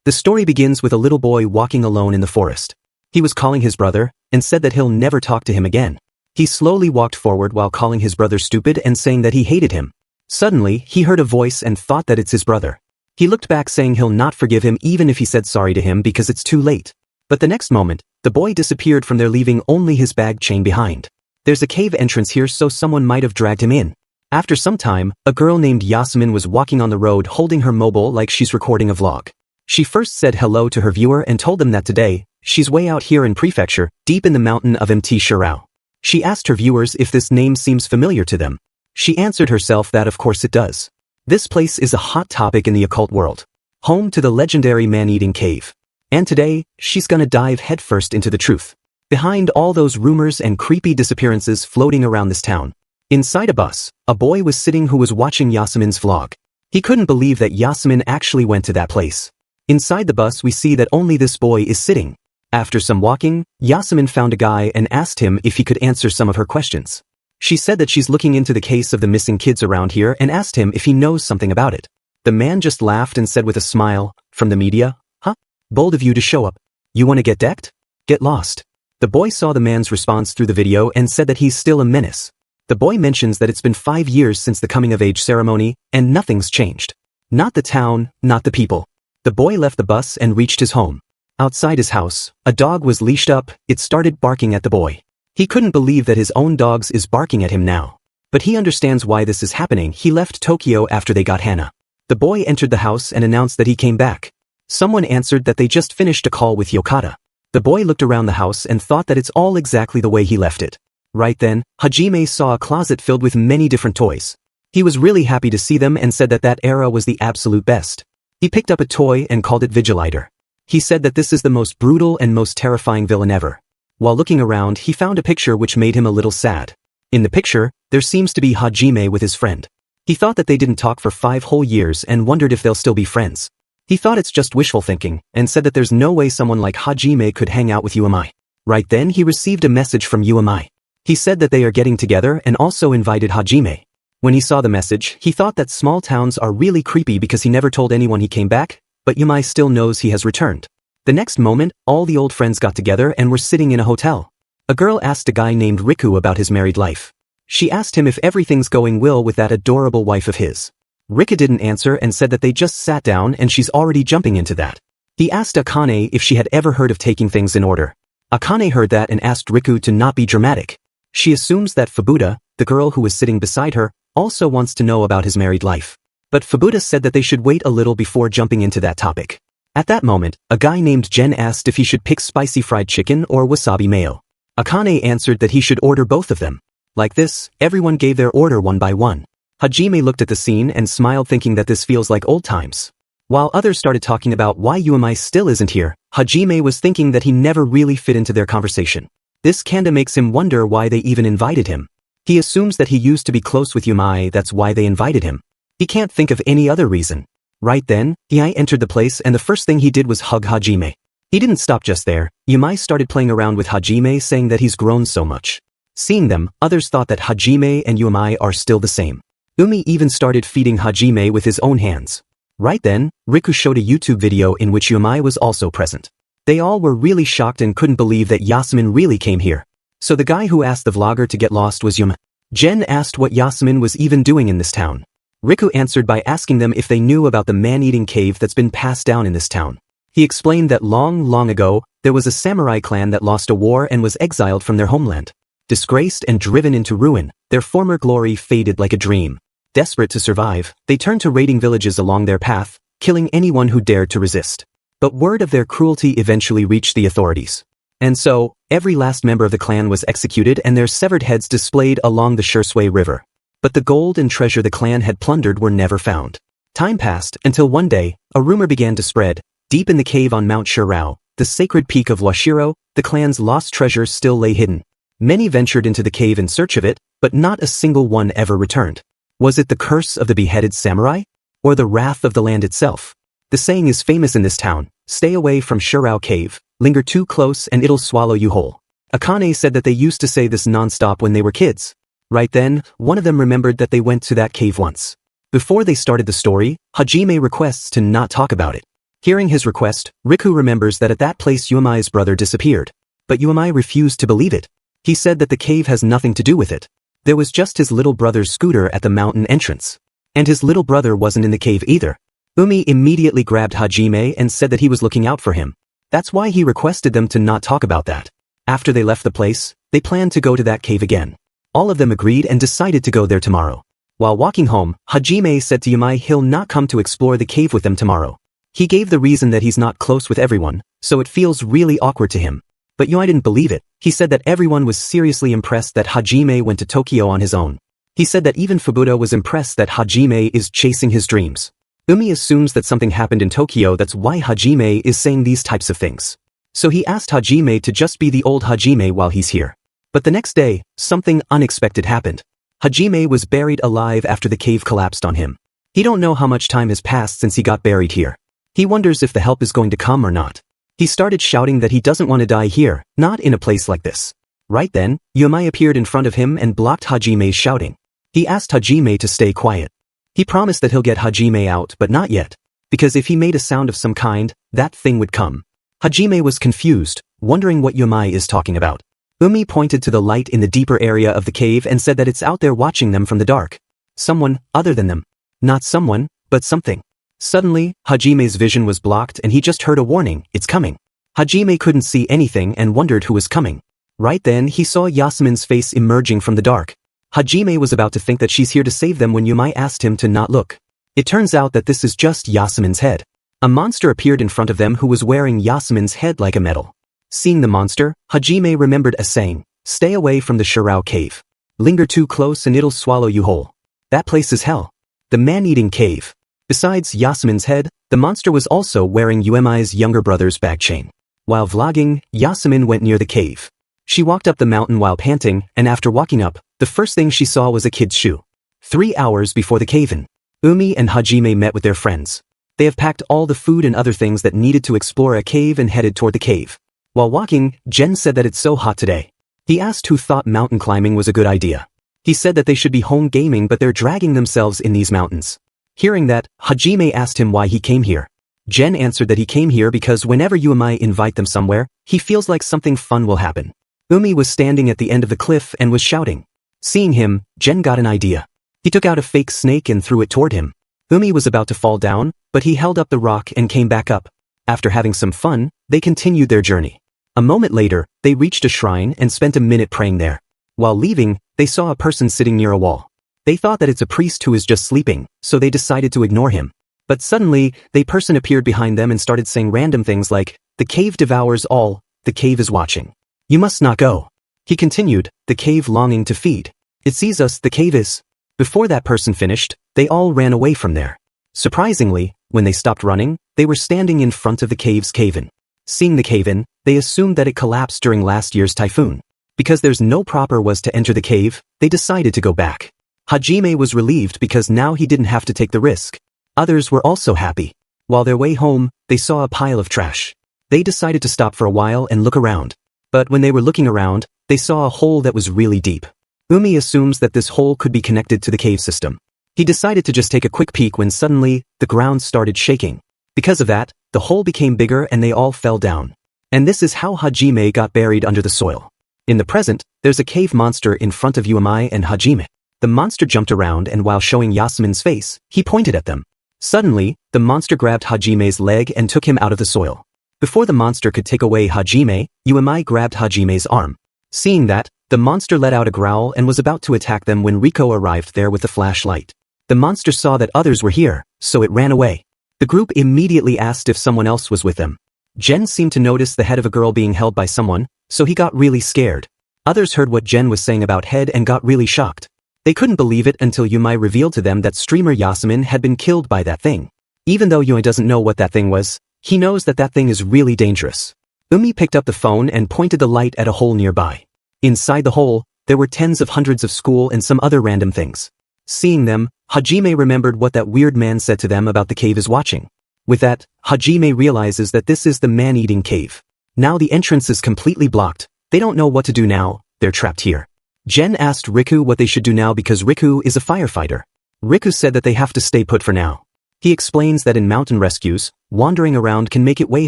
The story begins with a little boy walking alone in the forest. He was calling his brother, and said that he'll never talk to him again. He slowly walked forward while calling his brother stupid and saying that he hated him. Suddenly, he heard a voice and thought that it's his brother. He looked back saying he'll not forgive him even if he said sorry to him because it's too late. But the next moment, the boy disappeared from there leaving only his bag chain behind. There's a cave entrance here so someone might have dragged him in. After some time, a girl named Yasmin was walking on the road holding her mobile like she's recording a vlog. She first said hello to her viewer and told them that today, she's way out here in prefecture, deep in the mountain of Mt. Shirao. She asked her viewers if this name seems familiar to them. She answered herself that of course it does. This place is a hot topic in the occult world, home to the legendary man-eating cave. And today, she's gonna dive headfirst into the truth. Behind all those rumors and creepy disappearances floating around this town. Inside a bus, a boy was sitting who was watching Yasmin's vlog. He couldn't believe that Yasmin actually went to that place. Inside the bus we see that only this boy is sitting. After some walking, Yasmin found a guy and asked him if he could answer some of her questions. She said that she's looking into the case of the missing kids around here and asked him if he knows something about it. The man just laughed and said with a smile, "From the media? Huh? Bold of you to show up. You want to get decked? Get lost." The boy saw the man's response through the video and said that he's still a menace. The boy mentions that it's been 5 years since the coming-of-age ceremony, and nothing's changed. Not the town, not the people. The boy left the bus and reached his home. Outside his house, a dog was leashed up, it started barking at the boy. He couldn't believe that his own dog is barking at him now. But he understands why this is happening. He left Tokyo after they got Hana. The boy entered the house and announced that he came back. Someone answered that they just finished a call with Yokata. The boy looked around the house and thought that it's all exactly the way he left it. Right then, Hajime saw a closet filled with many different toys. He was really happy to see them and said that that era was the absolute best. He picked up a toy and called it Vigilitor. He said that this is the most brutal and most terrifying villain ever. While looking around, he found a picture which made him a little sad. In the picture, there seems to be Hajime with his friend. He thought that they didn't talk for 5 whole years and wondered if they'll still be friends. He thought it's just wishful thinking, and said that there's no way someone like Hajime could hang out with UMI. Right then he received a message from UMI. He said that they are getting together and also invited Hajime. When he saw the message, he thought that small towns are really creepy because he never told anyone he came back, but UMI still knows he has returned. The next moment, all the old friends got together and were sitting in a hotel. A girl asked a guy named Riku about his married life. She asked him if everything's going well with that adorable wife of his. Riku didn't answer and said that they just sat down and she's already jumping into that. He asked Akane if she had ever heard of taking things in order. Akane heard that and asked Riku to not be dramatic. She assumes that Fubuta, the girl who was sitting beside her, also wants to know about his married life. But Fubuta said that they should wait a little before jumping into that topic. At that moment, a guy named Jen asked if he should pick spicy fried chicken or wasabi mayo. Akane answered that he should order both of them. Like this, everyone gave their order one by one. Hajime looked at the scene and smiled thinking that this feels like old times. While others started talking about why UMI still isn't here, Hajime was thinking that he never really fit into their conversation. This kinda makes him wonder why they even invited him. He assumes that he used to be close with UMI, that's why they invited him. He can't think of any other reason. Right then, Yumai entered the place and the first thing he did was hug Hajime. He didn't stop just there. Yumai started playing around with Hajime saying that he's grown so much. Seeing them, others thought that Hajime and Yumai are still the same. Umi even started feeding Hajime with his own hands. Right then, Riku showed a YouTube video in which Yumai was also present. They all were really shocked and couldn't believe that Yasmin really came here. So the guy who asked the vlogger to get lost was Yumai. Jen asked what Yasmin was even doing in this town. Riku answered by asking them if they knew about the man-eating cave that's been passed down in this town. He explained that long ago, there was a samurai clan that lost a war and was exiled from their homeland. Disgraced and driven into ruin, their former glory faded like a dream. Desperate to survive, they turned to raiding villages along their path, killing anyone who dared to resist. But word of their cruelty eventually reached the authorities. And so, every last member of the clan was executed and their severed heads displayed along the Shursui River. But the gold and treasure the clan had plundered were never found. Time passed until one day, a rumor began to spread. Deep in the cave on Mount Shirao, the sacred peak of Washiro, the clan's lost treasure still lay hidden. Many ventured into the cave in search of it, but not a single one ever returned. Was it the curse of the beheaded samurai? Or the wrath of the land itself? The saying is famous in this town, stay away from Shirao Cave, linger too close and it'll swallow you whole. Akane said that they used to say this non-stop when they were kids. Right then, one of them remembered that they went to that cave once. Before they started the story, Hajime requests to not talk about it. Hearing his request, Riku remembers that at that place Yuamai's brother disappeared. But Yuamai refused to believe it. He said that the cave has nothing to do with it. There was just his little brother's scooter at the mountain entrance. And his little brother wasn't in the cave either. Umi immediately grabbed Hajime and said that he was looking out for him. That's why he requested them to not talk about that. After they left the place, they planned to go to that cave again. All of them agreed and decided to go there tomorrow. While walking home, Hajime said to Yumai he'll not come to explore the cave with them tomorrow. He gave the reason that he's not close with everyone, so it feels really awkward to him. But Yumai didn't believe it. He said that everyone was seriously impressed that Hajime went to Tokyo on his own. He said that even Fubuta was impressed that Hajime is chasing his dreams. Umi assumes that something happened in Tokyo, that's why Hajime is saying these types of things. So he asked Hajime to just be the old Hajime while he's here. But the next day, something unexpected happened. Hajime was buried alive after the cave collapsed on him. He don't know how much time has passed since he got buried here. He wonders if the help is going to come or not. He started shouting that he doesn't want to die here, not in a place like this. Right then, Yumai appeared in front of him and blocked Hajime's shouting. He asked Hajime to stay quiet. He promised that he'll get Hajime out, but not yet. Because if he made a sound of some kind, that thing would come. Hajime was confused, wondering what Yumai is talking about. Umi pointed to the light in the deeper area of the cave and said that it's out there watching them from the dark. Someone other than them. Not someone, but something. Suddenly, Hajime's vision was blocked and he just heard a warning, it's coming. Hajime couldn't see anything and wondered who was coming. Right then he saw Yasmin's face emerging from the dark. Hajime was about to think that she's here to save them when Yumai asked him to not look. It turns out that this is just Yasmin's head. A monster appeared in front of them who was wearing Yasmin's head like a medal. Seeing the monster, Hajime remembered a saying, stay away from the Shirao cave. Linger too close and it'll swallow you whole. That place is hell. The man-eating cave. Besides Yasmin's head, the monster was also wearing Yuemai's younger brother's bag chain. While vlogging, Yasmin went near the cave. She walked up the mountain while panting, and after walking up, the first thing she saw was a kid's shoe. 3 hours before the cave-in, Umi and Hajime met with their friends. They have packed all the food and other things that needed to explore a cave and headed toward the cave. While walking, Jen said that it's so hot today. He asked who thought mountain climbing was a good idea. He said that they should be home gaming but they're dragging themselves in these mountains. Hearing that, Hajime asked him why he came here. Jen answered that he came here because whenever Yumai invite them somewhere, he feels like something fun will happen. Umi was standing at the end of the cliff and was shouting. Seeing him, Jen got an idea. He took out a fake snake and threw it toward him. Umi was about to fall down, but he held up the rock and came back up. After having some fun, they continued their journey. A moment later, they reached a shrine and spent a minute praying there. While leaving, they saw a person sitting near a wall. They thought that it's a priest who is just sleeping, so they decided to ignore him. But suddenly, the person appeared behind them and started saying random things like, the cave devours all, the cave is watching. You must not go. He continued, the cave longing to feed. It sees us, the cave is. Before that person finished, they all ran away from there. Surprisingly, when they stopped running, they were standing in front of the cave's cave-in. Seeing the cave-in, they assumed that it collapsed during last year's typhoon. Because there's no proper was to enter the cave, they decided to go back. Hajime was relieved because now he didn't have to take the risk. Others were also happy. While their way home, they saw a pile of trash. They decided to stop for a while and look around. But when they were looking around, they saw a hole that was really deep. Umi assumes that this hole could be connected to the cave system. He decided to just take a quick peek when suddenly, the ground started shaking. Because of that, the hole became bigger and they all fell down. And this is how Hajime got buried under the soil. In the present, there's a cave monster in front of Yumai and Hajime. The monster jumped around and while showing Yasmin's face, he pointed at them. Suddenly, the monster grabbed Hajime's leg and took him out of the soil. Before the monster could take away Hajime, Yumai grabbed Hajime's arm. Seeing that, the monster let out a growl and was about to attack them when Riko arrived there with a flashlight. The monster saw that others were here, so it ran away. The group immediately asked if someone else was with them. Jen seemed to notice the head of a girl being held by someone, so he got really scared. Others heard what Jen was saying about head and got really shocked. They couldn't believe it until Yumai revealed to them that streamer Yasmin had been killed by that thing. Even though Yumai doesn't know what that thing was, he knows that that thing is really dangerous. Umi picked up the phone and pointed the light at a hole nearby. Inside the hole, there were tens of hundreds of school and some other random things. Seeing them, Hajime remembered what that weird man said to them about the cave is watching. With that, Hajime realizes that this is the man-eating cave. Now the entrance is completely blocked. They don't know what to do now, they're trapped here. Jen asked Riku what they should do now because Riku is a firefighter. Riku said that they have to stay put for now. He explains that in mountain rescues, wandering around can make it way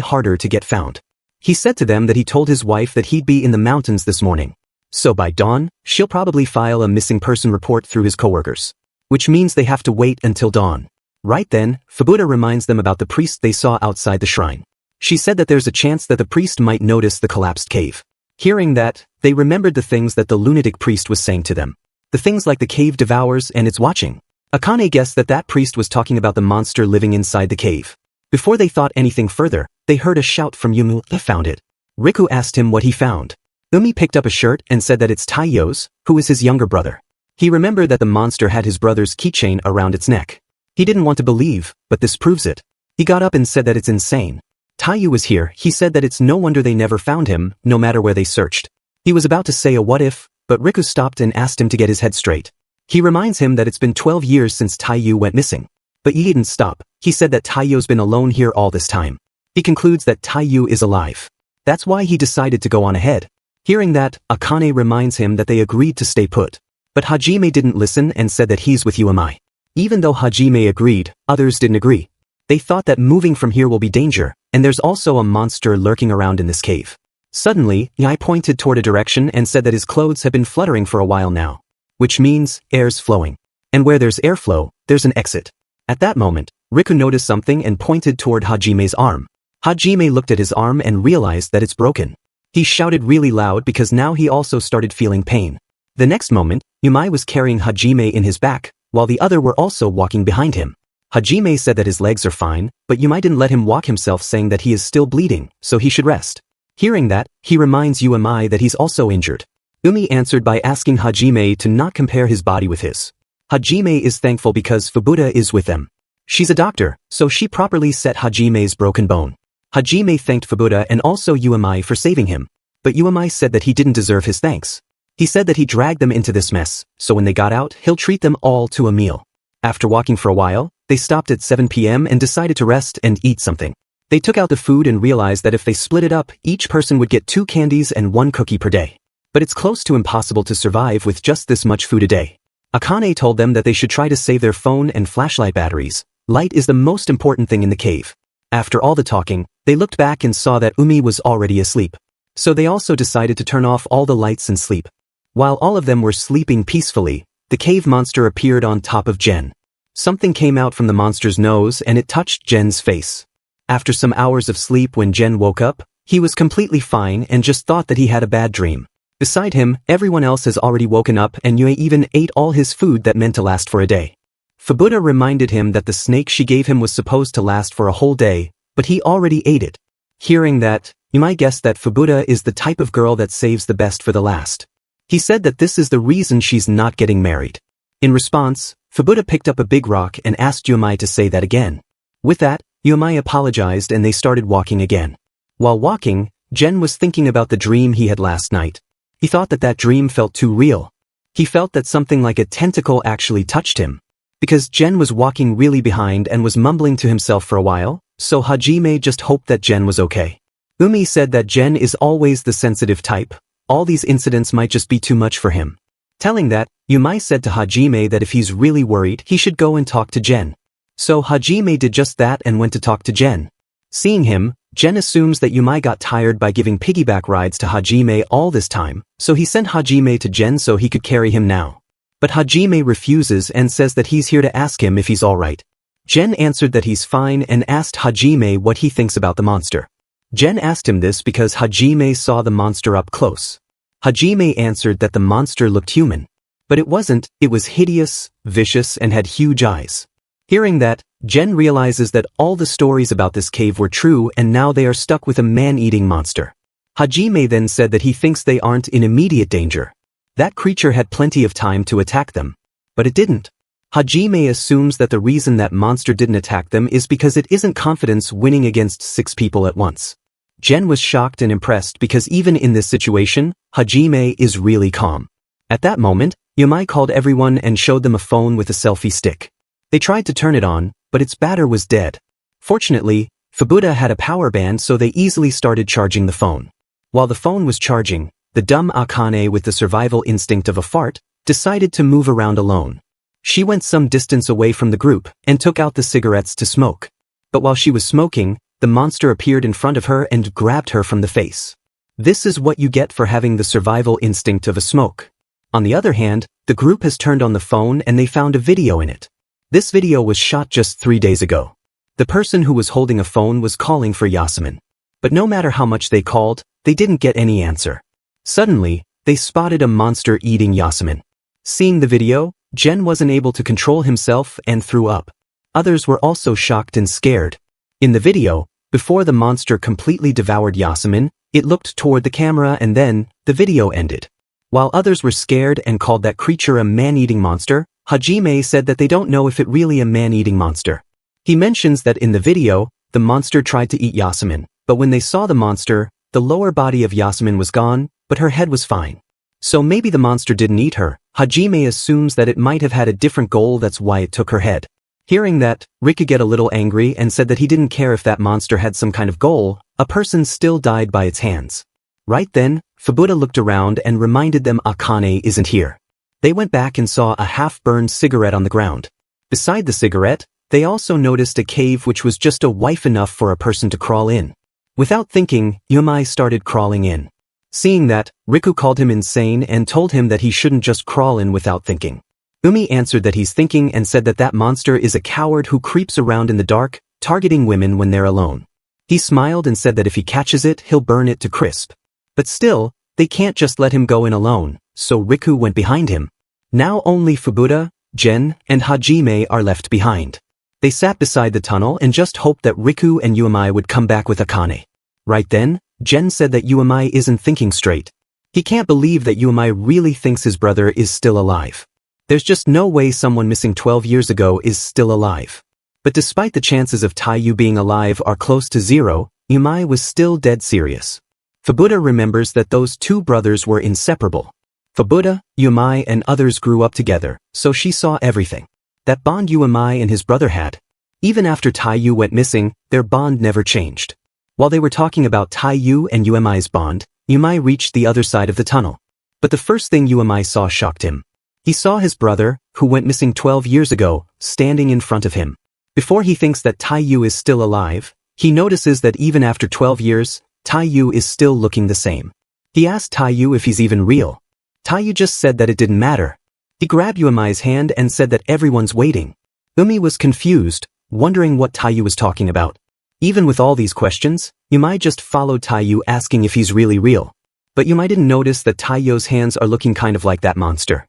harder to get found. He said to them that he told his wife that he'd be in the mountains this morning. So by dawn, she'll probably file a missing person report through his coworkers. Which means they have to wait until dawn. Right then, Fubuda reminds them about the priest they saw outside the shrine. She said that there's a chance that the priest might notice the collapsed cave. Hearing that, they remembered the things that the lunatic priest was saying to them. The things like the cave devours and it's watching. Akane guessed that that priest was talking about the monster living inside the cave. Before they thought anything further, they heard a shout from Yumu. "I found it." Riku asked him what he found. Umi picked up a shirt and said that it's Taiyo's, who is his younger brother. He remembered that the monster had his brother's keychain around its neck. He didn't want to believe, but this proves it. He got up and said that it's insane. Taiyu was here. He said that it's no wonder they never found him, no matter where they searched. He was about to say a what if, but Riku stopped and asked him to get his head straight. He reminds him that it's been 12 years since Taiyu went missing. But he didn't stop. He said that Taiyu's been alone here all this time. He concludes that Taiyu is alive. That's why he decided to go on ahead. Hearing that, Akane reminds him that they agreed to stay put. But Hajime didn't listen and said that he's with Umi. Even though Hajime agreed, others didn't agree. They thought that moving from here will be danger, and there's also a monster lurking around in this cave. Suddenly, Yai pointed toward a direction and said that his clothes have been fluttering for a while now. Which means, air's flowing. And where there's airflow, there's an exit. At that moment, Riku noticed something and pointed toward Hajime's arm. Hajime looked at his arm and realized that it's broken. He shouted really loud because now he also started feeling pain. The next moment, Yumai was carrying Hajime in his back, while the other were also walking behind him. Hajime said that his legs are fine, but Yumai didn't let him walk himself, saying that he is still bleeding, so he should rest. Hearing that, he reminds Yumai that he's also injured. Umi answered by asking Hajime to not compare his body with his. Hajime is thankful because Fubuda is with them. She's a doctor, so she properly set Hajime's broken bone. Hajime thanked Fubuda and also Yumai for saving him. But Yumai said that he didn't deserve his thanks. He said that he dragged them into this mess, so when they got out, he'll treat them all to a meal. After walking for a while, they stopped at 7 p.m. and decided to rest and eat something. They took out the food and realized that if they split it up, each person would get 2 candies and 1 cookie per day. But it's close to impossible to survive with just this much food a day. Akane told them that they should try to save their phone and flashlight batteries. Light is the most important thing in the cave. After all the talking, they looked back and saw that Umi was already asleep. So they also decided to turn off all the lights and sleep. While all of them were sleeping peacefully, the cave monster appeared on top of Jen. Something came out from the monster's nose and it touched Jen's face. After some hours of sleep, when Jen woke up, he was completely fine and just thought that he had a bad dream. Beside him, everyone else has already woken up and Yue even ate all his food that meant to last for a day. Fubuda reminded him that the snake she gave him was supposed to last for a whole day, but he already ate it. Hearing that, you might guess that Fubuda is the type of girl that saves the best for the last. He said that this is the reason she's not getting married. In response, Fubuda picked up a big rock and asked Yumai to say that again. With that, Yumai apologized and they started walking again. While walking, Jen was thinking about the dream he had last night. He thought that that dream felt too real. He felt that something like a tentacle actually touched him. Because Jen was walking really behind and was mumbling to himself for a while, so Hajime just hoped that Jen was okay. Umi said that Jen is always the sensitive type. All these incidents might just be too much for him. Telling that, Yumai said to Hajime that if he's really worried, he should go and talk to Jen. So Hajime did just that and went to talk to Jen. Seeing him, Jen assumes that Yumai got tired by giving piggyback rides to Hajime all this time, so he sent Hajime to Jen so he could carry him now. But Hajime refuses and says that he's here to ask him if he's alright. Jen answered that he's fine and asked Hajime what he thinks about the monster. Jen asked him this because Hajime saw the monster up close. Hajime answered that the monster looked human. But it wasn't, it was hideous, vicious, and had huge eyes. Hearing that, Jen realizes that all the stories about this cave were true and now they are stuck with a man-eating monster. Hajime then said that he thinks they aren't in immediate danger. That creature had plenty of time to attack them. But it didn't. Hajime assumes that the reason that monster didn't attack them is because it isn't confidence winning against 6 people at once. Jen was shocked and impressed because even in this situation, Hajime is really calm. At that moment, Yumai called everyone and showed them a phone with a selfie stick. They tried to turn it on, but its batter was dead. Fortunately, Fubuda had a power band so they easily started charging the phone. While the phone was charging, the dumb Akane with the survival instinct of a fart, decided to move around alone. She went some distance away from the group and took out the cigarettes to smoke. But while she was smoking, the monster appeared in front of her and grabbed her from the face. This is what you get for having the survival instinct of a smoke. On the other hand, the group has turned on the phone and they found a video in it. This video was shot just 3 days ago. The person who was holding a phone was calling for Yasmin. But no matter how much they called, they didn't get any answer. Suddenly, they spotted a monster eating Yasmin. Seeing the video, Jen wasn't able to control himself and threw up. Others were also shocked and scared. In the video, before the monster completely devoured Yasmin, it looked toward the camera and then, the video ended. While others were scared and called that creature a man-eating monster, Hajime said that they don't know if it really a man-eating monster. He mentions that in the video, the monster tried to eat Yasmin, but when they saw the monster, the lower body of Yasmin was gone, but her head was fine. So maybe the monster didn't eat her. Hajime assumes that it might have had a different goal, that's why it took her head. Hearing that, Riku get a little angry and said that he didn't care if that monster had some kind of goal, a person still died by its hands. Right then, Fubuta looked around and reminded them Akane isn't here. They went back and saw a half-burned cigarette on the ground. Beside the cigarette, they also noticed a cave which was just a wife enough for a person to crawl in. Without thinking, Yumai started crawling in. Seeing that, Riku called him insane and told him that he shouldn't just crawl in without thinking. Umi answered that he's thinking and said that that monster is a coward who creeps around in the dark, targeting women when they're alone. He smiled and said that if he catches it, he'll burn it to crisp. But still, they can't just let him go in alone, so Riku went behind him. Now only Fubuta, Jen, and Hajime are left behind. They sat beside the tunnel and just hoped that Riku and Yumai would come back with Akane. Right then, Jen said that Yumai isn't thinking straight. He can't believe that Yumai really thinks his brother is still alive. There's just no way someone missing 12 years ago is still alive. But despite the chances of Taiyu being alive are close to zero, Yumai was still dead serious. Fubuta remembers that those two brothers were inseparable. Fubuta, Yumai and others grew up together, so she saw everything. That bond Yumai and his brother had. Even after Taiyu went missing, their bond never changed. While they were talking about Taiyu and Yumai's bond, Yumai reached the other side of the tunnel. But the first thing Yumai saw shocked him. He saw his brother, who went missing 12 years ago, standing in front of him. Before he thinks that Taiyu is still alive, he notices that even after 12 years, Taiyu is still looking the same. He asked Taiyu if he's even real. Taiyu just said that it didn't matter. He grabbed Yumai's hand and said that everyone's waiting. Umi was confused, wondering what Taiyu was talking about. Even with all these questions, Yumai just followed Taiyu asking if he's really real. But Yumai didn't notice that Taiyu's hands are looking kind of like that monster.